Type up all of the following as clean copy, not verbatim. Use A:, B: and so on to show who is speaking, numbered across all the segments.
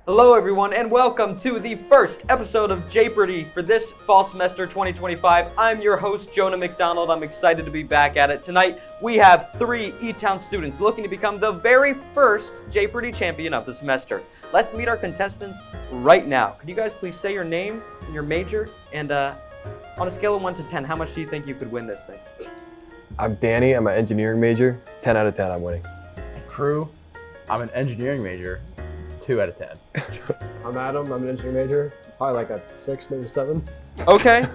A: Hello everyone and welcome to the first episode of Jaypardy for this fall semester 2025. I'm your host Jonah McDonald. I'm excited to be back at it. Tonight we have 3 E-Town students looking to become the very first Jaypardy champion of the semester. Let's meet our contestants right now. Could you guys please say your name and your major, and on a scale of 1 to 10, how much do you think you could win this thing?
B: I'm Danny, I'm an engineering major. 10 out of 10 I'm winning.
C: Crew, I'm an engineering major. 2 out of 10.
D: I'm Adam, I'm an engineering major. Probably like a 6, maybe 7.
A: Okay,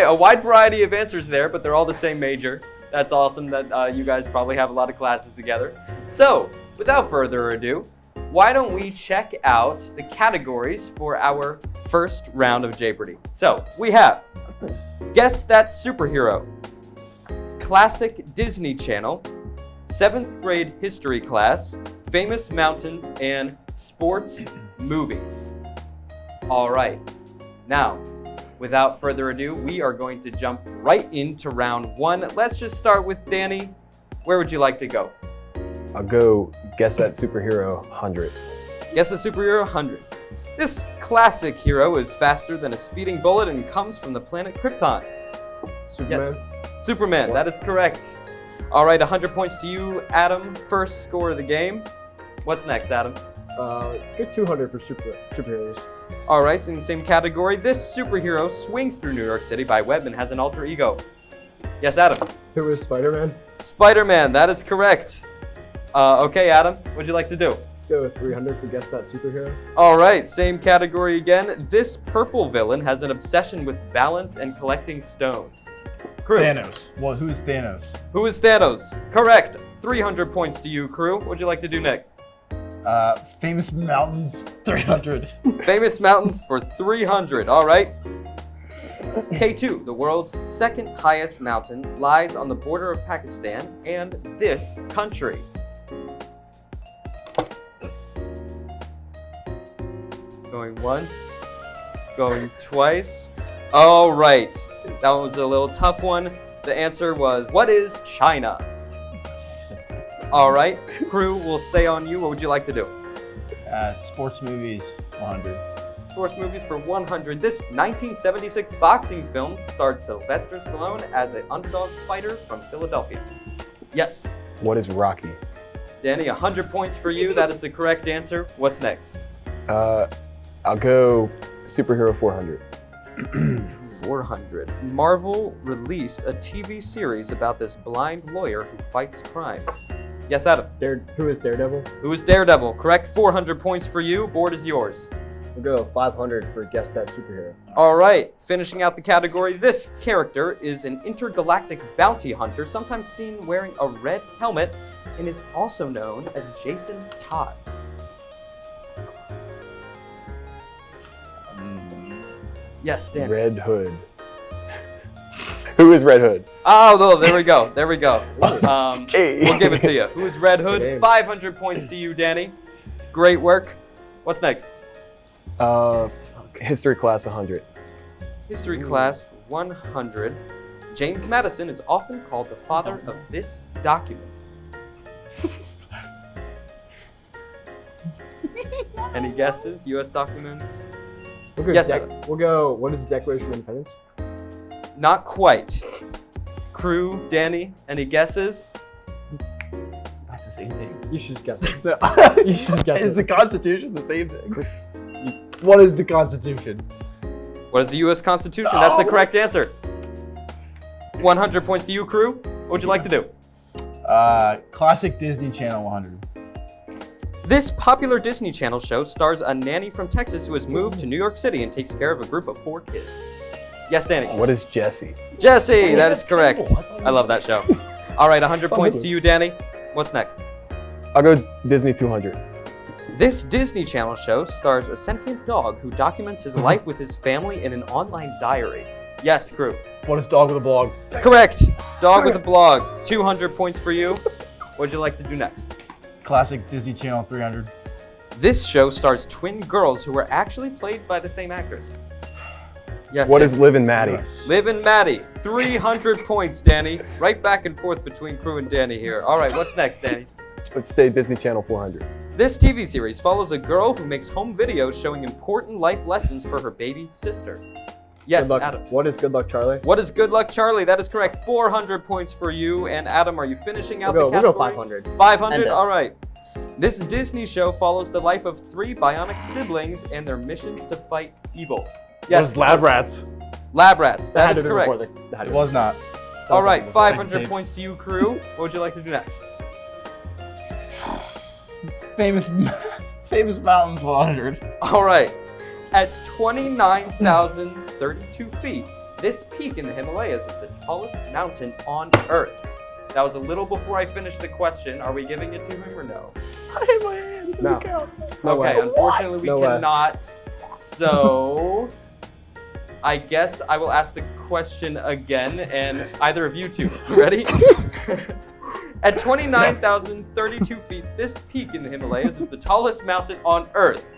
A: a wide variety of answers there, but they're all the same major. That's awesome that you guys probably have a lot of classes together. So, without further ado, why don't we check out the categories for our first round of Jaypardy. So, we have Guess That Superhero, Classic Disney Channel, 7th grade history class, famous mountains, and sports movies. All right, now, without further ado, we are going to jump right into round 1. Let's just start with Danny. Where would you like to go?
B: I'll go Guess That Superhero 100.
A: Guess the superhero 100. This classic hero is faster than a speeding bullet and comes from the planet Krypton.
D: Superman?
A: Yes, Superman, that is correct. All right, 100 points to you, Adam. First score of the game. What's next, Adam?
D: Get 200 for superheroes.
A: All right, so in the same category, this superhero swings through New York City by web and has an alter ego. Yes, Adam.
D: Who is Spider-Man?
A: Spider-Man, that is correct. Okay, Adam, what'd you like to do?
D: Let's go with 300 for Guess That Superhero.
A: All right, same category again. This purple villain has an obsession with balance and collecting stones. Crew.
C: Thanos. Well, who's Thanos?
A: Who is Thanos? Correct. 300 points to you, crew. What'd you like to do next?
C: Famous mountains, 300.
A: Famous mountains for 300. All right. K2, the world's second highest mountain, lies on the border of Pakistan and this country. Going once, going twice. All right, that one was a little tough one. The answer was, what is China? All right, crew, we'll stay on you. What would you like to do?
C: Sports movies, 100.
A: Sports movies for 100. This 1976 boxing film starred Sylvester Stallone as an underdog fighter from Philadelphia. Yes.
B: What is Rocky?
A: Danny, 100 points for you. That is the correct answer. What's next?
B: I'll go Superhero 400.
A: 400. Marvel released a TV series about this blind lawyer who fights crime. Yes, Adam.
D: Who is Daredevil?
A: Who is Daredevil? Correct. 400 points for you. Board is yours.
D: We'll go 500 for Guess That Superhero.
A: All right. Finishing out the category, this character is an intergalactic bounty hunter, sometimes seen wearing a red helmet, and is also known as Jason Todd. Yes, Dan.
B: Red Hood. Who is Red Hood?
A: Oh, there we go. There we go.
B: Hey.
A: We'll give it to you. Who is Red Hood?
D: Good name.
A: 500 points to you, Danny. Great work. What's next?
B: History class 100.
A: History class 100. James Madison is often called the father of this document. Any guesses? U.S. documents?
D: We'll go
A: Yes,
D: We'll go, what is the Declaration of Independence?
A: Not quite. Crew, Danny, any guesses?
C: That's the same thing.
D: You should guess it.
C: You
D: should guess
C: Is
D: it.
C: the Constitution the same thing? What is the Constitution?
A: What is the U.S. Constitution? That's the correct answer. 100 points to you, crew. What would you like to do?
C: Classic Disney Channel, 100.
A: This popular Disney Channel show stars a nanny from Texas who has moved to New York City and takes care of a group of 4 kids. Yes, Danny.
B: What is Jesse?
A: Jesse, that is correct. I love that show. All right, 100 points to you, Danny. What's next?
B: I'll go Disney 200.
A: This Disney Channel show stars a sentient dog who documents his life with his family in an online diary. Yes, crew.
C: What is Dog with a Blog?
A: Correct. Dog with a blog. 200 points for you. What'd you like to do next?
C: Classic Disney Channel, 300.
A: This show stars twin girls who are actually played by the same actress. Yes.
B: What
A: Danny.
B: is Liv and Maddie?
A: Liv and Maddie. 300 points, Danny. Right back and forth between crew and Danny here. All right, what's next, Danny?
B: Let's stay Disney Channel 400.
A: This TV series follows a girl who makes home videos showing important life lessons for her baby sister. Yes,
D: Good Luck.
A: Adam.
D: What is Good Luck, Charlie?
A: What is Good Luck, Charlie? That is correct. 400 points for you. And Adam, are you finishing out the
D: We'll go
A: category?
D: 500.
A: 500?
E: And,
A: All right. This Disney show follows the life of 3 bionic siblings and their missions to fight evil.
C: Yes, Lab Rats.
A: Lab Rats.
D: That
A: That
D: had
A: is
D: to be before
A: correct.
D: that had
C: It
D: to be-
C: was not.
A: All right,
D: before.
A: 500 points to you, crew. What would you like to do next?
C: Famous mountain 400.
A: All right. At 29,032 feet, this peak in the Himalayas is the tallest mountain on Earth. That was a little before I finished the question. Are we giving it to him or no?
C: I hit my hand.
D: No. No
A: Okay,
D: way.
A: unfortunately we
D: No way.
A: cannot. So I guess I will ask the question again, and either of you two, you ready? At 29,032 feet, this peak in the Himalayas is the tallest mountain on Earth.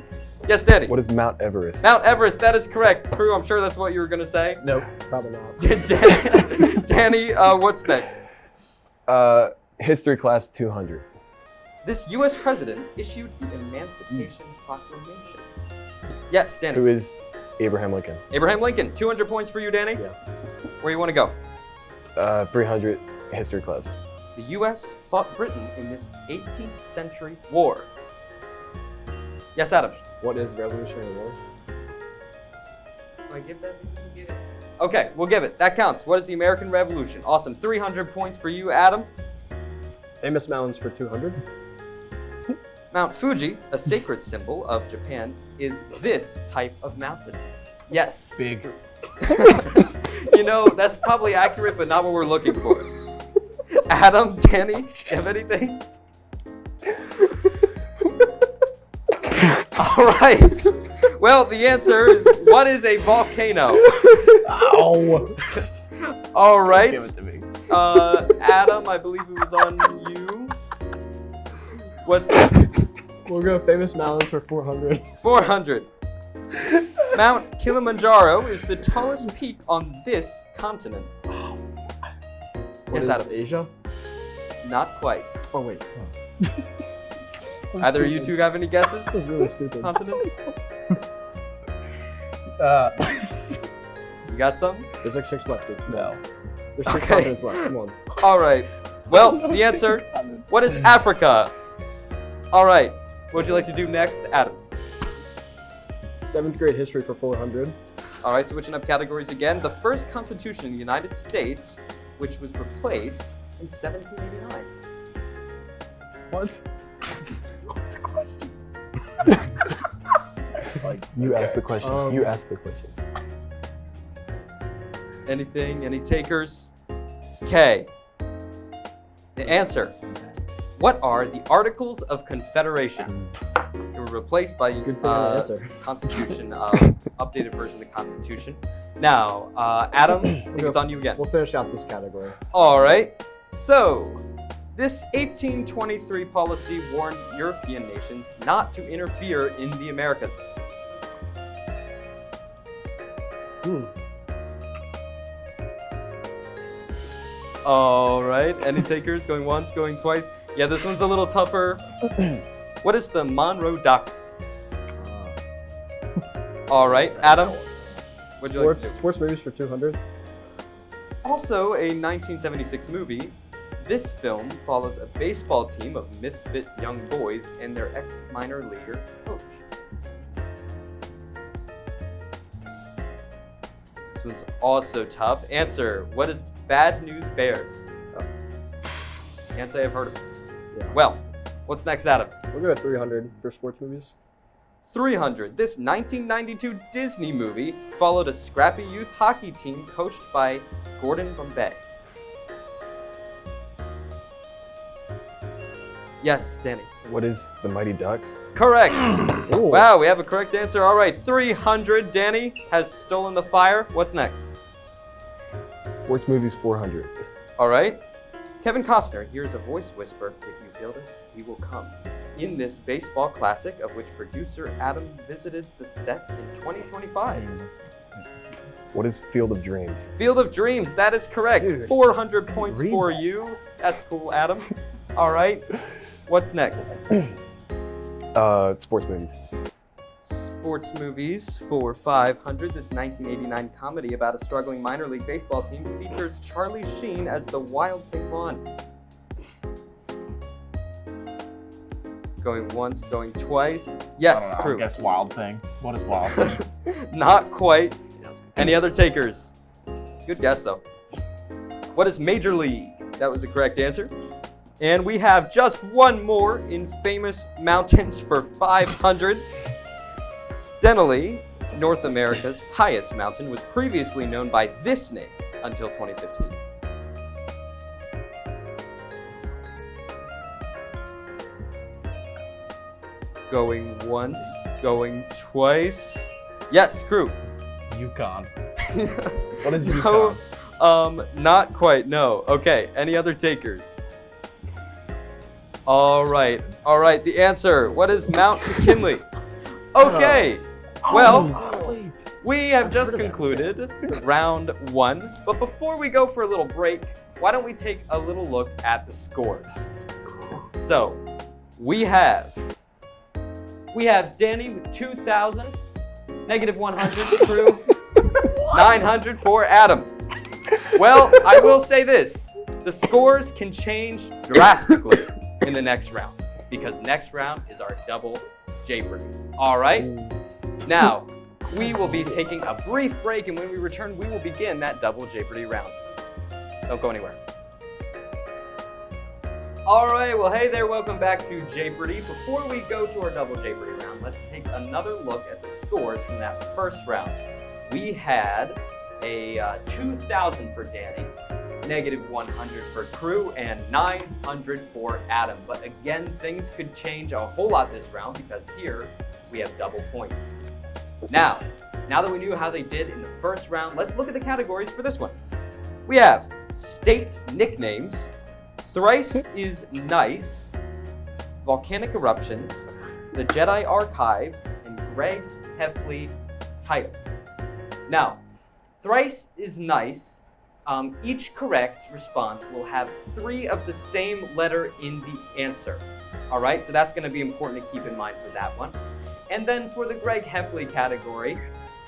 A: Yes, Danny.
B: What is Mount Everest?
A: Mount Everest, that is correct. Crew, I'm sure that's what you were going to say.
C: Nope.
D: Probably not.
A: Danny, what's next?
B: History class 200.
A: This U.S. president issued the Emancipation Proclamation. Yes, Danny.
B: Who is Abraham Lincoln?
A: Abraham Lincoln, 200 points for you, Danny.
D: Yeah.
A: Where you want to go?
B: 300 history class.
A: The U.S. fought Britain in this 18th century war. Yes, Adam.
D: What is Revolutionary War?
A: Do I give that? Okay, we'll give it. That counts. What is the American Revolution? Awesome. 300 points for you, Adam.
D: Famous mountains for 200.
A: Mount Fuji, a sacred symbol of Japan, is this type of mountain. Yes.
C: Big.
A: You know, that's probably accurate, but not what we're looking for. Adam, Danny, do you have anything? All right. Well, the answer is, what is a volcano?
C: Ow.
A: All right.
C: Give it to me.
A: Adam, I believe it was on you. What's that?
D: We'll go famous mountains for 400.
A: 400. Mount Kilimanjaro is the tallest peak on this continent.
D: What
A: Yes,
D: is
A: Adam.
D: Asia?
A: Not quite.
D: Oh wait.
A: Either of you two have any guesses?
D: This is really stupid.
A: Continents?
C: Uh,
A: You got some?
D: There's like 6 left. Dude.
C: no.
D: There's 6
A: Okay.
D: continents left. Come on.
A: All right. Well, the answer, what is Africa? All right. What would you like to do next, Adam?
D: 7th grade history for 400.
A: All right, switching up categories again. The first constitution in the United States, which was replaced in 1789.
C: What? What's the question?
B: You ask the question. You ask the question.
A: Anything? Any takers? Okay. The answer. What are the Articles of Confederation? They were replaced by
D: Good thing I answer.
A: Constitution, updated version of the Constitution. Now, Adam, I think it's on you again.
D: We'll finish out this category.
A: All right. So, this 1823 policy warned European nations not to interfere in the Americas. All right. Any takers? Going once, going twice? Yeah, this one's a little tougher. What is the Monroe Doctrine? All right, Adam. What'd you like to do?
D: Sports movies for 200.
A: Also a 1976 movie, this film follows a baseball team of misfit young boys and their ex-minor leaguer coach. This was also tough. Answer, what is Bad News Bears? Can't say I've heard of it.
D: Yeah.
A: Well, what's next, Adam?
D: We'll go at 300 for sports movies.
A: 300. This 1992 Disney movie followed a scrappy youth hockey team coached by Gordon Bombay. Yes, Danny.
B: What is the Mighty Ducks?
A: Correct.
D: Ooh.
A: Wow, we have a correct answer. All right, 300. Danny has stolen the fire. What's next?
B: Sports movies 400.
A: All right. Kevin Costner hears a voice whisper, "If you build it, we will come." In this baseball classic, of which producer Adam visited the set in 2025.
B: What is Field of Dreams?
A: Field of Dreams, that is correct.
D: Dude,
A: 400 points
D: read
A: for
D: that.
A: you. That's cool, Adam. All right. What's next?
B: Sports movies.
A: Sports movies for 500. This 1989 comedy about a struggling minor league baseball team features Charlie Sheen as the Wild Thing Vaughn. Going once, going twice. Yes,
C: I
A: true.
C: guess Wild Thing. What is Wild Thing?
A: Not quite. Any other takers? Good guess, though. What is Major League? That was the correct answer. And we have just one more in famous mountains for 500. Denali, North America's highest mountain, was previously known by this name until 2015. Going once, going twice. Yes, crew.
C: Yukon. What is
A: No,
C: Yukon?
A: not quite, no. Okay, any other takers? All right, the answer. What is Mount McKinley? Okay, well, we have just concluded round 1, but before we go for a little break, why don't we take a little look at the scores? So, we have Danny with 2,000, negative 100 crew, 900 for Adam. Well, I will say this, the scores can change drastically in the next round, because next round is our double Jaypardy. All right? Now, we will be taking a brief break, and when we return, we will begin that double Jaypardy round. Don't go anywhere. All right, well, hey there, welcome back to Jaypardy. Before we go to our double Jaypardy round, let's take another look at the scores from that first round. We had a 2,000 for Danny, negative 100 for crew, and 900 for Adam. But again, things could change a whole lot this round because here we have double points. Now that we knew how they did in the first round, let's look at the categories for this one. We have state nicknames, Thrice is Nice, Volcanic Eruptions, the Jedi Archives, and Greg Heffley Title. Now, Thrice is Nice, each correct response will have 3 of the same letter in the answer. All right, so that's gonna be important to keep in mind for that one. And then for the Greg Heffley category,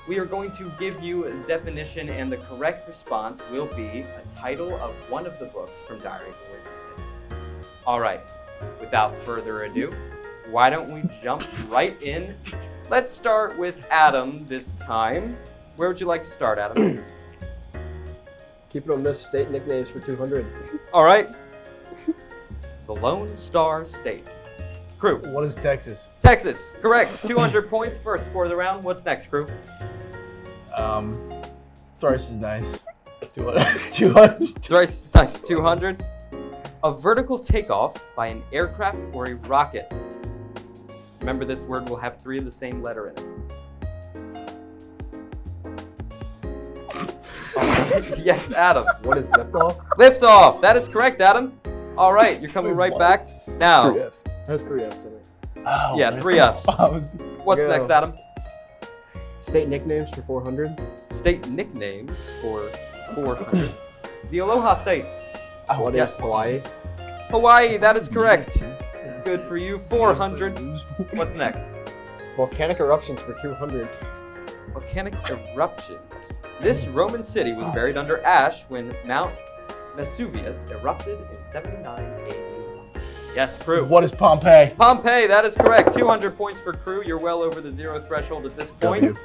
A: we are going to give you a definition, and the correct response will be a title of one of the books from Diary of a Wimpy Kid. All right, without further ado, why don't we jump right in? Let's start with Adam this time. Where would you like to start, Adam?
D: Keep it on this, state nicknames for 200.
A: All right. The Lone Star State. Crew.
C: What is Texas?
A: Texas, correct. 200 points, first score of the round. What's next, crew?
C: Thrice is Nice. 200.
A: Thrice is Nice, 200. A vertical takeoff by an aircraft or a rocket. Remember, this word will have 3 of the same letter in it. Yes, Adam.
D: What is liftoff?
A: Liftoff, that is correct, Adam. All right, you're coming right back. Now,
D: 3 Fs. That's 3 Fs in it.
C: Oh,
A: yeah,
C: man.
A: 3 Fs. What's
D: Go.
A: next, Adam?
D: State nicknames for 400.
A: State nicknames for 400. The Aloha State.
D: What
A: yes.
D: is Hawaii?
A: Hawaii, that is correct. Good for you, 400. What's next?
D: Volcanic eruptions for 200.
A: Volcanic eruptions. This Roman city was buried under ash when Mount Vesuvius erupted in 79 AD. Yes, crew.
C: What is Pompeii?
A: Pompeii, that is correct. 200 points for crew. You're well over the 0 threshold at this point.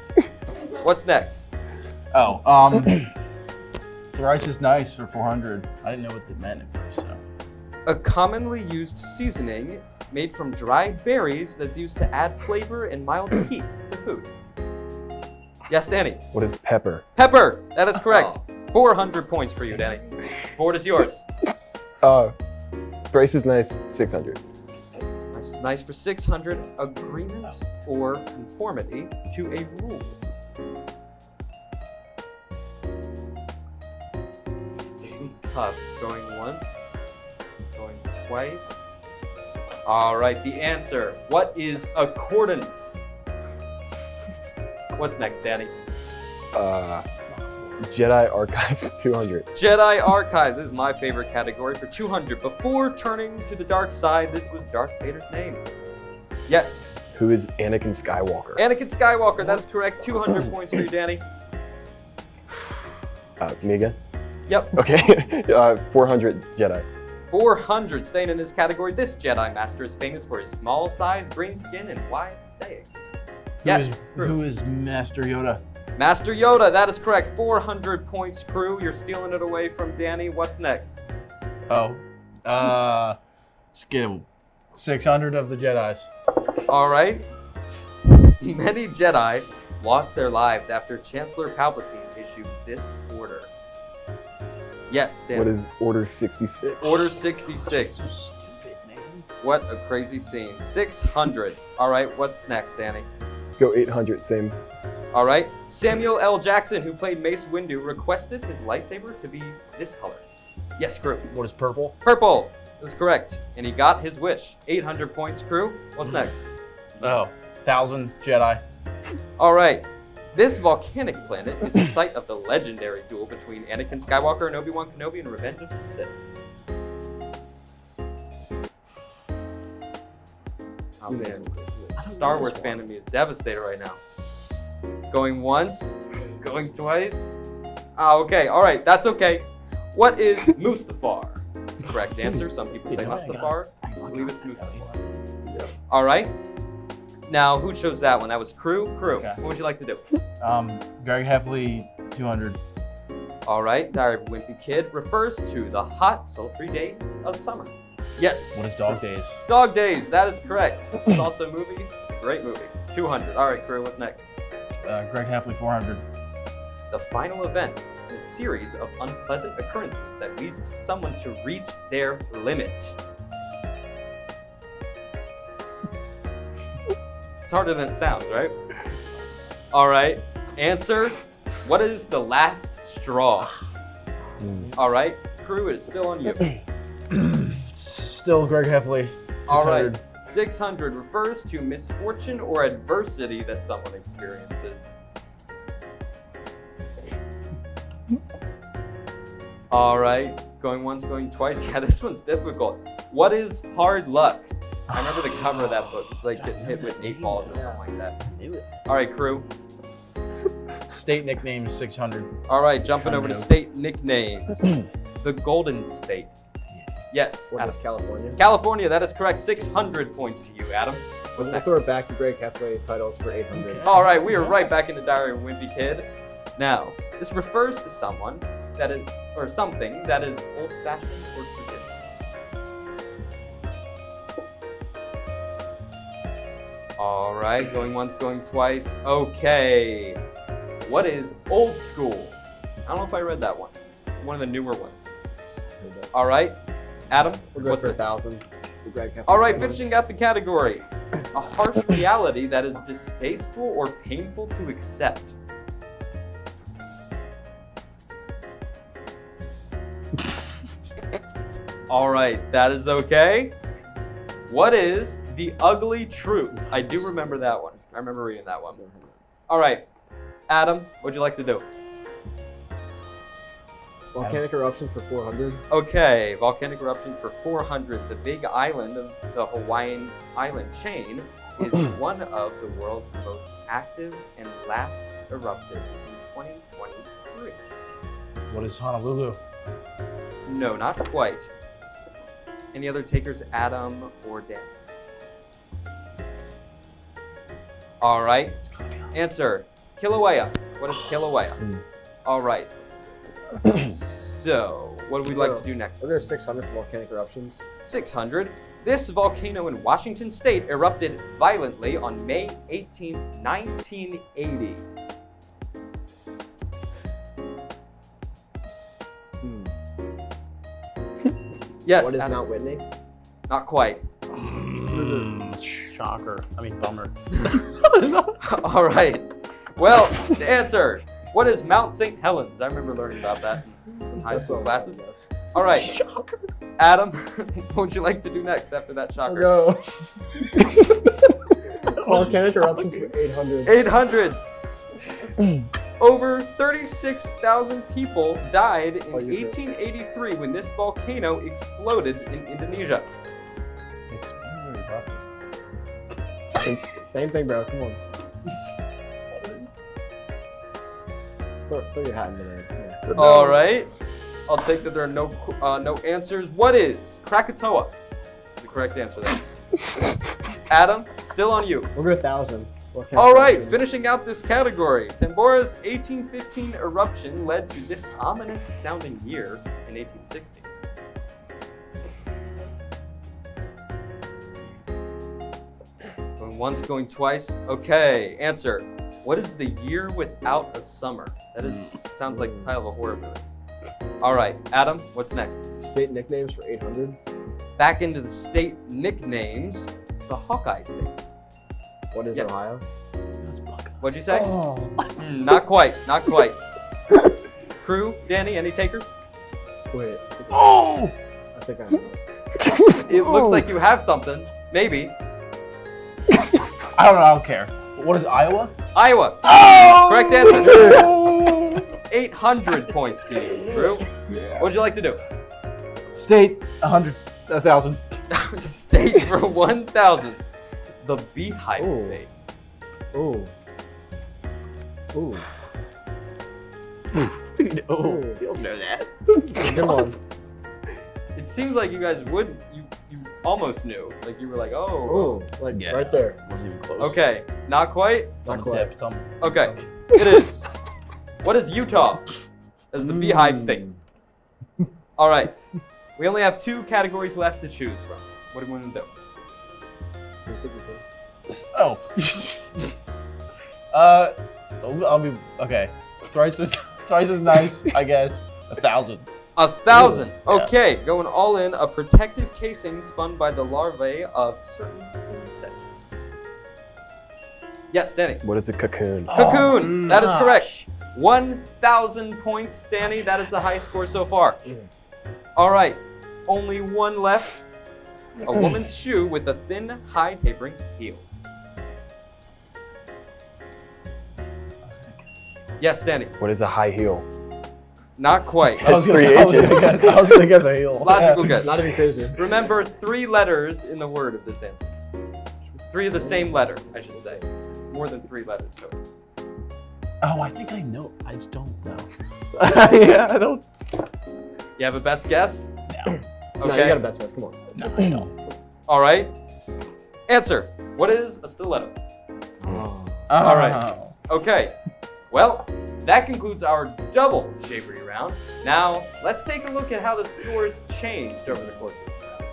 A: What's next?
C: Oh, Thrice is Nice for 400. I didn't know what that meant at first, so.
A: A commonly used seasoning made from dried berries that's used to add flavor and mild heat to food. Yes, Danny.
B: What is pepper?
A: Pepper, that is correct. 400 points for you, Danny. Board is yours.
B: Thrice is Nice, 600.
A: This is nice for 600. Agreement or conformity to a rule. This one's tough. Going once, going twice. All right, the answer. What is accordance? What's next, Danny?
B: Jedi Archives, 200.
A: Jedi Archives is my favorite category for 200. Before turning to the dark side, this was Darth Vader's name. Yes.
B: Who is Anakin Skywalker?
A: Anakin Skywalker, that's correct. 200 points for you, Danny.
B: Me again?
A: Yep.
B: Okay. 400 Jedi.
A: 400. Staying in this category, this Jedi Master is famous for his small size, green skin, and wise sayings. Yes.
C: Who is Master Yoda?
A: Master Yoda, that is correct. 400 points, crew. You're stealing it away from Danny. What's next?
C: Skip 600 of the Jedis.
A: All right. Many Jedi lost their lives after Chancellor Palpatine issued this order. Yes, Danny.
B: What is Order 66?
A: Order 66.
C: Stupid, man.
A: What a crazy scene. 600. All right, what's next, Danny?
B: Let's go 800, same.
A: All right. Samuel L. Jackson, who played Mace Windu, requested his lightsaber to be this color. Yes, crew.
C: What is purple?
A: Purple. That's correct. And he got his wish. 800 points, crew. What's next?
C: 1,000 Jedi.
A: All right. This volcanic planet is the site of the legendary duel between Anakin Skywalker and Obi-Wan Kenobi in Revenge of the Sith.
D: Oh, man.
A: Star Wars fan of me is devastated right now. Going once, going twice. Okay, all right, that's okay. What is Mustafar? That's the correct answer. Some people say Mustafar. I believe it's Mustafar.
D: Yep.
A: All right. Now, who chose that one? That was Crew. Crew,
C: Okay.
A: what would you like to do?
C: Greg Heffley, 200.
A: All right, Diary of a Wimpy Kid refers to the hot, sultry days of summer. Yes.
C: What is Dog Days?
A: Dog Days, that is correct. It's also a movie. It's a great movie. 200. All right, Crew, what's next?
C: Greg Heffley, 400.
A: The final event in a series of unpleasant occurrences that leads to someone to reach their limit. It's harder than it sounds, right? All right, answer. What is the last straw? All right, Crew, it is still on you.
C: Still Greg Heffley. 600.
A: All right, 600 refers to misfortune or adversity that someone experiences. All right, going once, going twice. Yeah, this one's difficult. What is hard luck? I remember the cover of that book. It's like getting hit with 8 balls or something like that. All right, Crew.
C: State nicknames, 600.
A: All right, jumping over to state nicknames. The Golden State. Yes,
D: What
A: Adam.
D: is California?
A: California, that is correct. 600 points to you, Adam. What's
D: We'll
A: next?
D: throw it back to Greg Heffley titles for 800.
A: All right, we are right back into Diary of a Wimpy Kid. Now, this refers to someone that is, or something that is old-fashioned or traditional. All right, going once, going twice. Okay. What is old school? I don't know if I read that one. One of the newer ones. All right, Adam,
D: We'll go
A: what's
D: for
A: it?
D: 1,000 for Greg Heffley.
A: All right, finishing out the category. A harsh reality that is distasteful or painful to accept. All right, that is okay. What is the ugly truth? I do remember that one. I remember reading that one. All right, Adam, what'd you like to do?
D: Volcanic eruption for 400.
A: Okay, volcanic eruption for 400. The Big Island of the Hawaiian island chain is one of the world's most active and last erupted in 2023.
C: What is Honolulu?
A: No, not quite. Any other takers, Adam or Dan? All right. Answer, Kilauea. What is Kilauea? All right. So, what would we like to do next?
D: Are there 600 volcanic eruptions?
A: 600. This volcano in Washington State erupted violently on May 18, 1980. Yes,
D: What is
A: Adam.
D: Mount Whitney?
A: Not quite.
C: Shocker. I mean, bummer.
A: All right. Well, the answer. What is Mount St. Helens? I remember learning about that in some high school classes. All right.
C: Shocker.
A: Adam, what would you like to do next after that shocker?
D: Go. Volcanic eruptions for 800.
A: 800. Over 36,000 people died in
D: Oh, you're good.
A: 1883 when this volcano exploded in Indonesia.
D: Same thing, bro. Come on. Throw your hat in there. Yeah.
A: All right. I'll take that there are no answers. What is Krakatoa? The correct answer there. Adam, still on you.
D: We'll go 1,000.
A: All right, finishing out this category. Tambora's 1815 eruption led to this ominous-sounding year in 1860. Going once, going twice. Okay, answer. What is the year without a summer? That sounds like the title of a horror movie. All right, Adam, what's next?
D: State nicknames for 800.
A: Back into the state nicknames, the Hawkeye State.
D: What is
A: Yes.
D: Ohio?
A: What'd you say?
D: Oh.
A: Not quite, not quite. Crew, Danny, any takers?
D: Wait.
C: Oh!
D: I think I know.
A: It looks like you have something. Maybe.
C: I don't know. I don't care. What is Iowa?
A: Iowa.
C: Oh!
A: Correct answer. 800 points to you, Crew.
C: Yeah.
A: What'd you like to do?
C: State 100, 1,000.
A: State for 1,000. The Beehive
D: Ooh.
A: State.
D: Ooh. Ooh.
C: Oh, you don't know that.
D: Come on.
A: It seems like you guys would. You almost knew. Like you were like, oh.
D: Ooh. Like
C: Yeah.
D: right there.
C: Wasn't even close.
A: Okay. Not quite.
C: It's on
D: Not
C: the
D: quite.
C: tip. It's on.
A: Okay. It is. What is Utah? As the Beehive State. All right. We only have 2 categories left to choose from. What do we want to do?
C: Oh. I'll be okay. Thrice is nice, I guess. 1,000.
A: 1,000.
C: Yeah.
A: Okay, going all in. A protective casing spun by the larvae of certain insects. Yes, Danny.
B: What is a cocoon?
A: Cocoon. That is
C: gosh.
A: correct. 1,000 points, Danny. That is the high score so far. All right. Only one left. A woman's shoe with a thin, high tapering heel. Yes, Danny.
B: What is a high heel?
A: Not quite.
C: I was
B: Three
C: gonna
B: H's.
C: guess a heel.
A: Logical guess.
D: Not even crazy.
A: Remember 3 letters in the word of this answer. 3 of the same letter, I should say. More than 3 letters, though.
C: Oh, I think I know. I just don't know.
B: Yeah, I don't.
A: You have a best guess?
C: No.
D: No, you
A: Okay.
D: got a best guess. Come on.
C: No, I don't.
A: All right. Answer. What is a stiletto?
D: Oh.
A: All right. Okay. Well, that concludes our double Jaypardy round. Now, let's take a look at how the scores changed over the course of this round.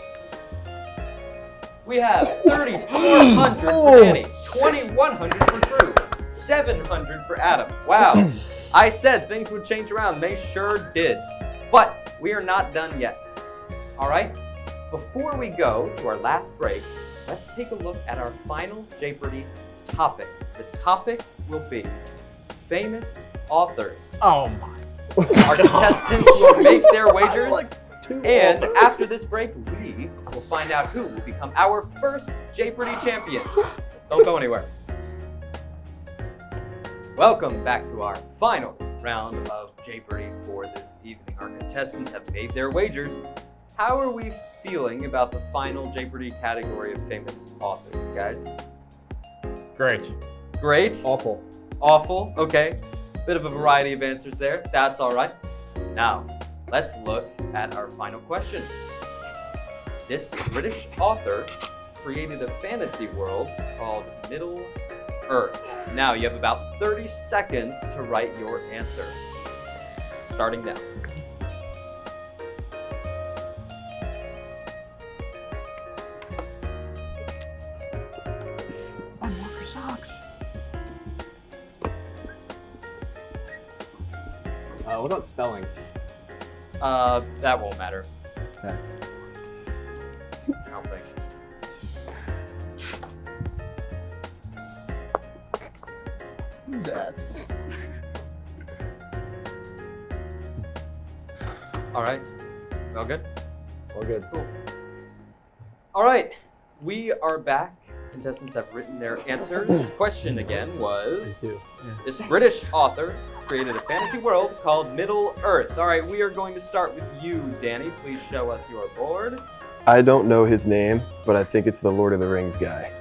A: We have 3,400 for Danny, 2,100 for Drew, 700 for Adam. Wow. I said things would change around. They sure did. But we are not done yet. All right? Before we go to our last break, let's take a look at our final Jaypardy topic. The topic will be famous authors.
C: Oh my.
A: Our contestants will make their wagers, and after this break, we will find out who will become our first Jaypardy champion. Don't go anywhere. Welcome back to our final round of Jaypardy for this evening. Our contestants have made their wagers. How are we feeling about the final Jaypardy category of famous authors, guys?
C: Great.
A: Great?
D: Awful.
A: Awful? Okay. Bit of a variety of answers there. That's all right. Now, let's look at our final question. This British author created a fantasy world called Middle Earth. Now, you have about 30 seconds to write your answer. Starting now.
C: My marker sucks.
D: What about spelling?
A: That won't matter.
D: Okay.
A: I don't think.
C: Who's that?
A: All right. All good?
D: All good.
A: Cool. All right. We are back. Contestants have written their answers. Question again was, this British author created a fantasy world called Middle Earth. All right, we are going to start with you, Danny. Please show us your board.
B: I don't know his name, but I think it's the Lord of the Rings guy.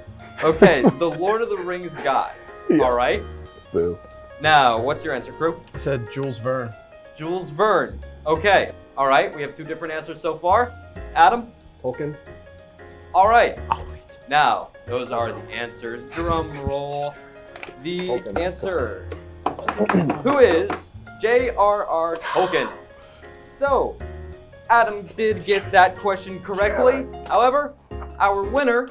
A: Okay, the Lord of the Rings guy.
B: Yeah.
A: All right.
B: Boo.
A: Now, what's your answer, crew?
C: I said Jules Verne.
A: Jules Verne. Okay. All right. We have 2 different answers so far. Adam?
D: Tolkien.
A: All right. Now, those are the answers. Drum roll. The
D: Tolkien.
A: answer. Who is J.R.R. Tolkien? So, Adam did get that question correctly. However, our winner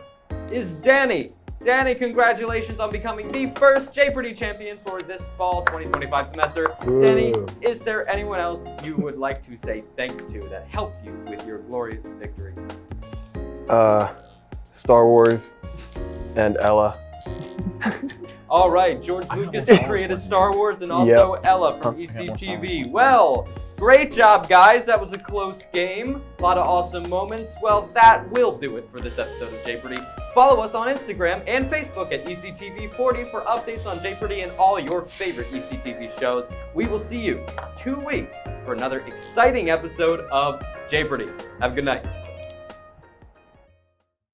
A: is Danny. Danny, congratulations on becoming the first Jaypardy champion for this fall 2025 semester.
B: Ooh.
A: Danny, is there anyone else you would like to say thanks to that helped you with your glorious victory?
B: Star Wars and Ella.
A: All right, George Lucas who created Star Wars and also Ella from ECTV. Well, great job, guys. That was a close game. A lot of awesome moments. Well, that will do it for this episode of Jaypardy. Follow us on Instagram and Facebook at ECTV40 for updates on Jaypardy and all your favorite ECTV shows. We will see you 2 weeks for another exciting episode of Jaypardy. Have a good night.